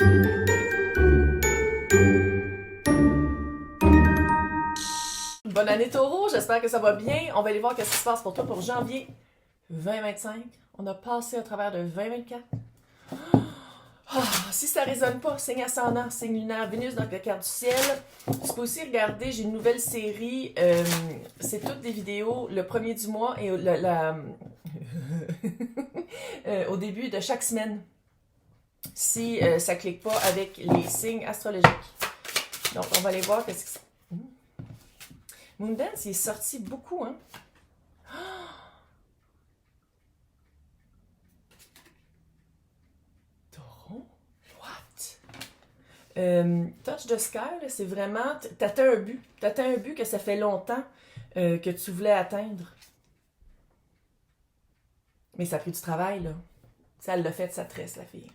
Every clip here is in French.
Bonne année Taureau, j'espère que ça va bien. On va aller voir ce qui se passe pour toi pour janvier 2025. On a passé à travers de 2024. Si ça résonne pas, signe ascendant, signe lunaire, Vénus dans le cœur du ciel. Tu peux aussi regarder, j'ai une nouvelle série. C'est toutes des vidéos le premier du mois et au début de chaque semaine. Si ça clique pas avec les signes astrologiques. Donc, on va aller voir qu'est-ce que c'est. Moondance, il est sorti beaucoup, hein? Taureau? What? Touch the Sky, c'est vraiment... T'atteins un but. T'atteins un but que ça fait longtemps que tu voulais atteindre. Mais ça a pris du travail, là. Ça l'a fait de sa tresse, la fille.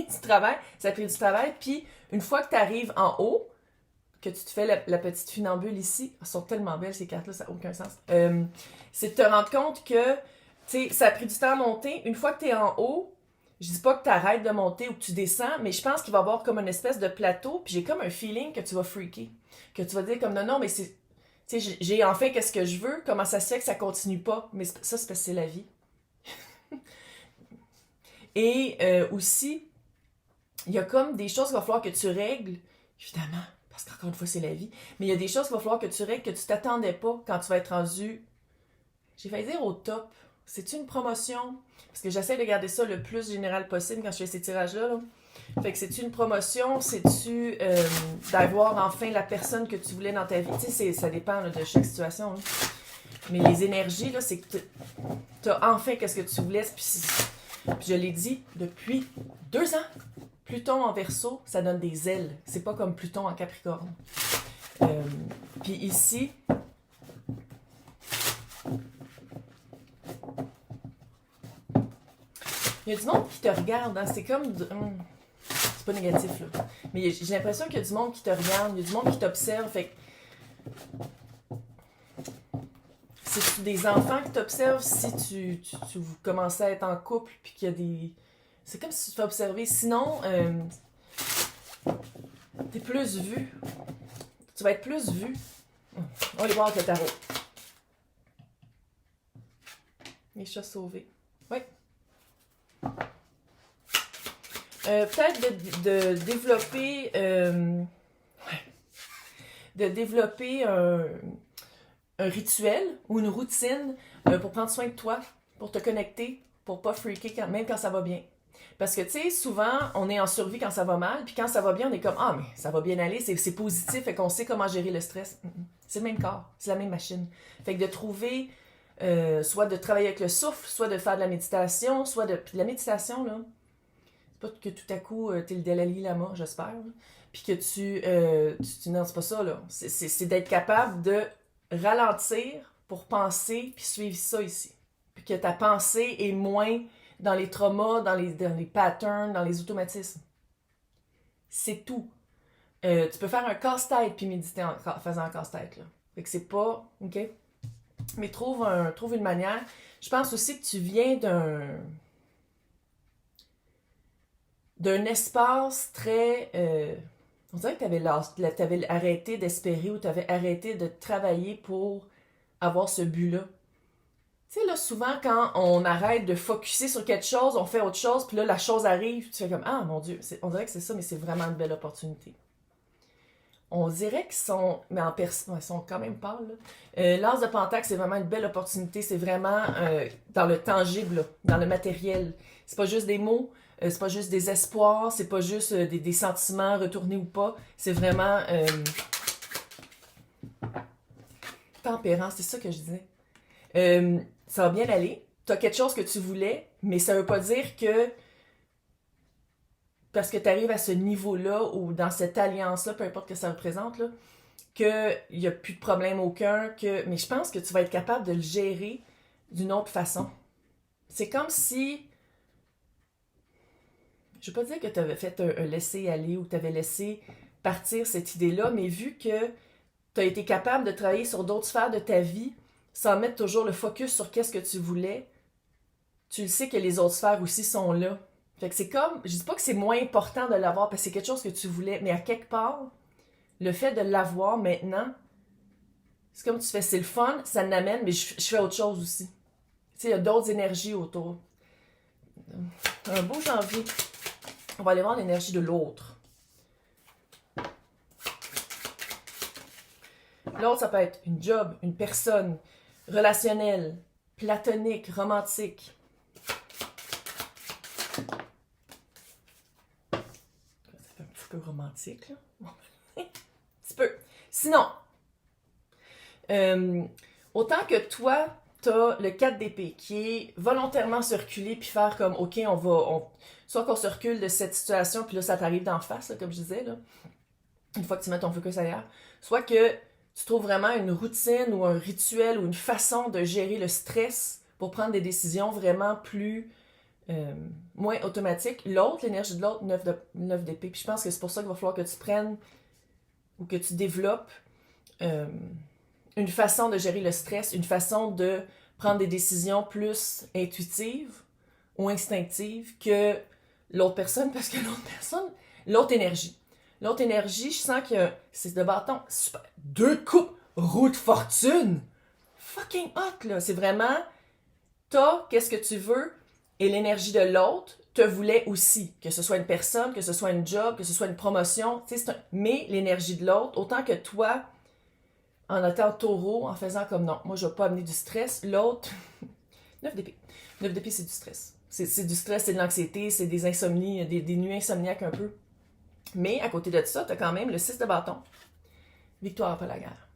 Ça a pris du travail. Puis, une fois que tu arrives en haut, que tu te fais la petite funambule ici, elles sont tellement belles ces cartes-là, ça n'a aucun sens. C'est de te rendre compte que, tu sais, ça a pris du temps à monter. Une fois que tu es en haut, je dis pas que tu arrêtes de monter ou que tu descends, mais je pense qu'il va y avoir comme une espèce de plateau, puis j'ai comme un feeling que tu vas freaker. Que tu vas dire comme non, mais c'est. Tu sais, j'ai enfin qu'est-ce que je veux, comment ça se fait que ça continue pas? Mais ça, c'est parce que c'est la vie. Et aussi, il y a comme des choses qu'il va falloir que tu règles, évidemment. Parce qu'encore une fois, c'est la vie. Mais il y a des choses qu'il va falloir que tu règles que tu t'attendais pas quand tu vas être rendu, j'ai failli dire au top. C'est-tu une promotion? Parce que j'essaie de garder ça le plus général possible quand je fais ces tirages-là. Là. Fait que c'est-tu une promotion? C'est-tu d'avoir enfin la personne que tu voulais dans ta vie? Tu sais, ça dépend là, de chaque situation. Là. Mais les énergies, là, c'est que t'as enfin qu'est-ce que tu voulais. Puis je l'ai dit depuis 2 ans. Pluton en Verseau, ça donne des ailes. C'est pas comme Pluton en Capricorne. Puis ici, il y a du monde qui te regarde. Hein? C'est comme... c'est pas négatif, là. Mais j'ai l'impression qu'il y a du monde qui te regarde. Il y a du monde qui t'observe. Fait que... c'est des enfants qui t'observent si tu commences à être en couple puis qu'il y a des... C'est comme si tu te fais observer. Sinon, t'es plus vu. Tu vas être plus vu. On va aller voir avec le tarot. Les chats sauvés. Oui. Peut-être de développer... de développer un rituel ou une routine pour prendre soin de toi, pour te connecter, pour pas freaker même quand ça va bien. Parce que, tu sais, souvent, on est en survie quand ça va mal, puis quand ça va bien, on est comme « Ah, mais ça va bien aller, c'est positif, fait qu'on sait comment gérer le stress. » C'est le même corps, c'est la même machine. Fait que de trouver, soit de travailler avec le souffle, soit de faire de la méditation, soit de... Puis de la méditation, là, c'est pas que tout à coup, t'es le Dalai Lama, j'espère, là, puis que non, c'est pas ça, là. C'est d'être capable de ralentir pour penser, puis suivre ça ici. Puis que ta pensée est moins... dans les traumas, dans les patterns, dans les automatismes. C'est tout. Tu peux faire un casse-tête puis méditer en faisant un casse-tête. Là. Fait que c'est pas... OK? Mais trouve une manière. Je pense aussi que tu viens d'un espace très... on dirait que t'avais arrêté d'espérer ou t'avais arrêté de travailler pour avoir ce but-là. Tu sais, là, souvent, quand on arrête de focusser sur quelque chose, on fait autre chose, puis là, la chose arrive, tu fais comme « Ah, mon Dieu! » On dirait que c'est ça, mais c'est vraiment une belle opportunité. On dirait qu'ils sont... Mais ils sont quand même pâles, là. L'As de Pentacle, c'est vraiment une belle opportunité. C'est vraiment dans le tangible, là, dans le matériel. C'est pas juste des mots, c'est pas juste des espoirs, c'est pas juste des sentiments retournés ou pas. C'est vraiment... Tempérance, c'est ça que je disais. Ça va bien aller. Tu as quelque chose que tu voulais, mais ça veut pas dire que parce que tu arrives à ce niveau-là ou dans cette alliance-là, peu importe ce que ça représente, là, qu'il n'y a plus de problème aucun, mais je pense que tu vas être capable de le gérer d'une autre façon. C'est comme si... Je ne veux pas dire que tu avais fait un laisser-aller ou que tu avais laissé partir cette idée-là, mais vu que tu as été capable de travailler sur d'autres sphères de ta vie, sans mettre toujours le focus sur qu'est-ce que tu voulais, tu le sais que les autres sphères aussi sont là. Fait que c'est comme, je dis pas que c'est moins important de l'avoir parce que c'est quelque chose que tu voulais, mais à quelque part, le fait de l'avoir maintenant, c'est comme tu fais, c'est le fun, ça m'amène, mais je fais autre chose aussi. Tu sais, il y a d'autres énergies autour. Un beau janvier. On va aller voir l'énergie de l'autre. L'autre, ça peut être une job, une personne, relationnelle, platonique, romantique. Ça fait un petit peu romantique, là. Un petit peu. Sinon, autant que toi, t'as le 4 d'épée qui est volontairement se reculer puis faire comme, OK, soit qu'on se recule de cette situation puis là, ça t'arrive d'en face, là, comme je disais, là, une fois que tu mets ton focus ailleurs, soit que tu trouves vraiment une routine ou un rituel ou une façon de gérer le stress pour prendre des décisions vraiment plus moins automatiques. L'autre, l'énergie de l'autre, 9 d'épée. Puis je pense que c'est pour ça qu'il va falloir que tu prennes ou que tu développes une façon de gérer le stress, une façon de prendre des décisions plus intuitives ou instinctives que l'autre personne, parce que l'autre énergie, je sens que c'est de bâton, super. 2 de coupe, roue de fortune. Fucking hot, là. C'est vraiment, qu'est-ce que tu veux, et l'énergie de l'autre te voulait aussi. Que ce soit une personne, que ce soit une job, que ce soit une promotion. Mais l'énergie de l'autre, autant que toi, en étant taureau, en faisant comme non, moi je vais pas amener du stress, l'autre, 9 d'épée. 9 d'épée, c'est du stress. C'est du stress, c'est de l'anxiété, c'est des insomnies, des nuits insomniaques un peu. Mais à côté de ça, tu as quand même le 6 de bâton. Victoire après la guerre.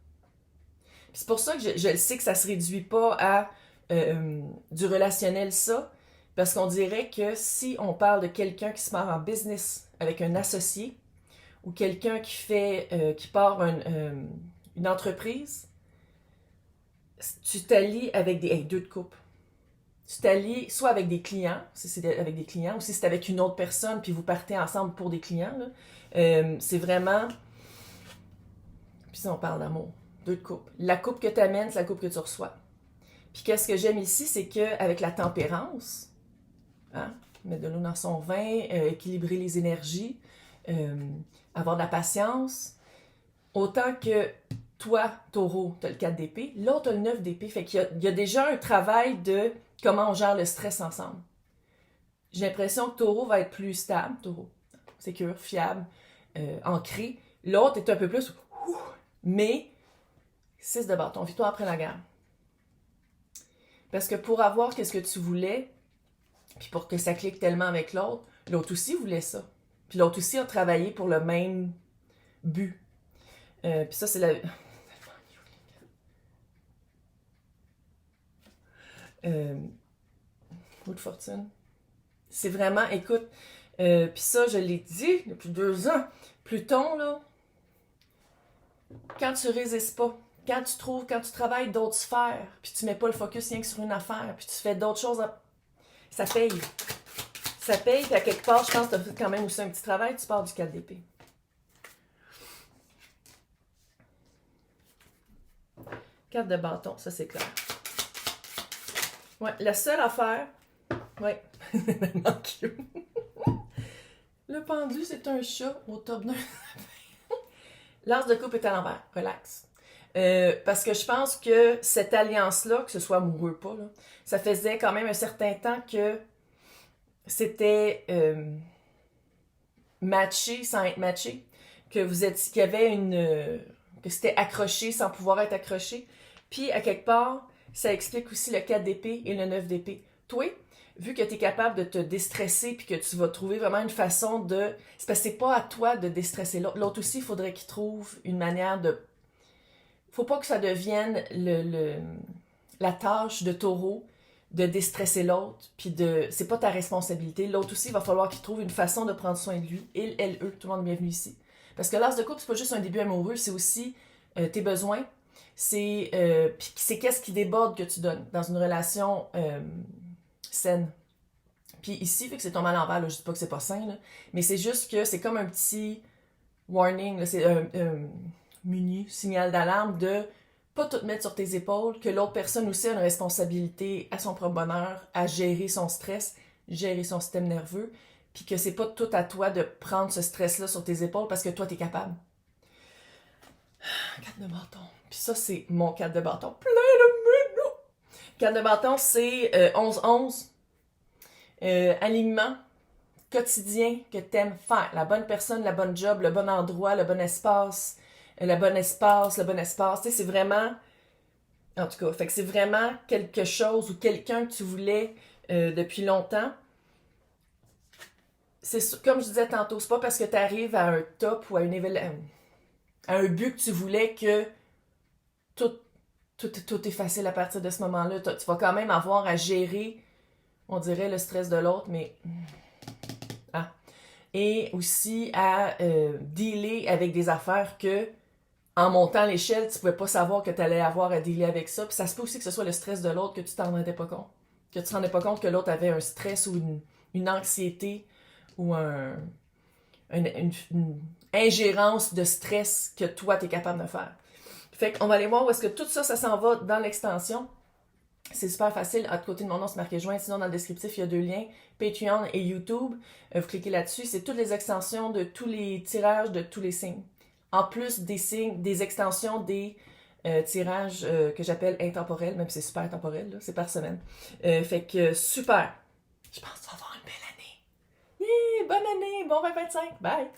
Puis c'est pour ça que je le sais que ça se réduit pas à du relationnel, ça, parce qu'on dirait que si on parle de quelqu'un qui se met en business avec un associé, ou quelqu'un qui part une entreprise, tu t'allies avec des 2 de coupe. Tu t'allies soit avec des clients, si c'est avec des clients, ou si c'est avec une autre personne, puis vous partez ensemble pour des clients. Là. C'est vraiment... Puis si on parle d'amour, 2 de coupe. La coupe que tu amènes, c'est la coupe que tu reçois. Puis qu'est-ce que j'aime ici, c'est qu'avec la tempérance, hein, mettre de l'eau dans son vin, équilibrer les énergies, avoir de la patience, autant que toi, taureau, tu as le 4 d'épée, l'autre, tu as le 9 d'épée. Fait qu'il y a déjà un travail de comment on gère le stress ensemble. J'ai l'impression que taureau va être plus stable, taureau, sécure, fiable, ancré. L'autre est un peu plus, mais 6 de bâton, victoire après la guerre. Parce que pour avoir qu'est-ce que tu voulais, puis pour que ça clique tellement avec l'autre aussi voulait ça. Puis l'autre aussi a travaillé pour le même but. Puis ça, c'est la... Roue de fortune. C'est vraiment, écoute, puis ça, je l'ai dit depuis 2 ans. Pluton, là, quand tu résistes pas, quand tu travailles d'autres sphères, puis tu mets pas le focus rien que sur une affaire, puis tu fais d'autres choses, ça paye. Ça paye, puis à quelque part, je pense que tu as fait quand même aussi un petit travail, tu pars du 4 d'épée. Carte de bâton, ça c'est clair. Ouais, la seule affaire... Ouais, le pendu, c'est un chat au top d'un... L'as de coupe est à l'envers, relax. Parce que je pense que cette alliance-là, que ce soit amoureux ou pas, là, ça faisait quand même un certain temps que c'était matché sans être matché, qu'il y avait que c'était accroché sans pouvoir être accroché. Puis, à quelque part, ça explique aussi le 4 d'épée et le 9 d'épée. Toi, vu que tu es capable de te déstresser puis que tu vas trouver vraiment une façon de... C'est parce que c'est pas à toi de déstresser l'autre. L'autre aussi, il faudrait qu'il trouve une manière de... Faut pas que ça devienne la tâche de taureau de déstresser l'autre, puis c'est pas ta responsabilité. L'autre aussi, il va falloir qu'il trouve une façon de prendre soin de lui. Il, elle, eux, tout le monde est bienvenu ici. Parce que l'as de coupe, c'est pas juste un début amoureux, c'est aussi tes besoins. Puis c'est qu'est-ce qui déborde que tu donnes dans une relation saine. Puis ici, fait que c'est tombé à l'envers, là, je dis pas que c'est pas sain, là, mais c'est juste que c'est comme un petit warning, là, c'est un mini signal d'alarme de pas tout mettre sur tes épaules, que l'autre personne aussi a une responsabilité à son propre bonheur, à gérer son stress, gérer son système nerveux, puis que c'est pas tout à toi de prendre ce stress-là sur tes épaules parce que toi, t'es capable. 4 de bâton. Puis ça, c'est mon 4 de bâton. Plein de minutes! 4 de bâton, c'est 11-11. Alignement quotidien que t'aimes faire. La bonne personne, la bonne job, le bon endroit, le bon espace, le bon espace, le bon espace. Tu sais, c'est vraiment... En tout cas, fait que c'est vraiment quelque chose ou quelqu'un que tu voulais depuis longtemps. C'est comme je disais tantôt, c'est pas parce que tu arrives à un top ou à à un but que tu voulais que tout est facile à partir de ce moment-là. Tu vas quand même avoir à gérer, on dirait, le stress de l'autre, mais... Ah. Et aussi à dealer avec des affaires que, en montant l'échelle, tu pouvais pas savoir que tu allais avoir à dealer avec ça. Puis ça se peut aussi que ce soit le stress de l'autre que tu t'en rendais pas compte. Que tu te rendais pas compte que l'autre avait un stress ou une anxiété ou une ingérence de stress que toi, tu es capable de faire. Fait qu'on va aller voir où est-ce que tout ça, ça s'en va dans l'extension. C'est super facile. À côté de mon nom, c'est marqué joint. Sinon, dans le descriptif, il y a 2 liens. Patreon et YouTube. Vous cliquez là-dessus. C'est toutes les extensions de tous les tirages de tous les signes. En plus des signes, des extensions des tirages que j'appelle intemporels. Même si c'est super intemporel, là. C'est par semaine. Fait que super. Je pense qu'on va avoir une belle année. Yeah! Bonne année! Bon 2025! Bye!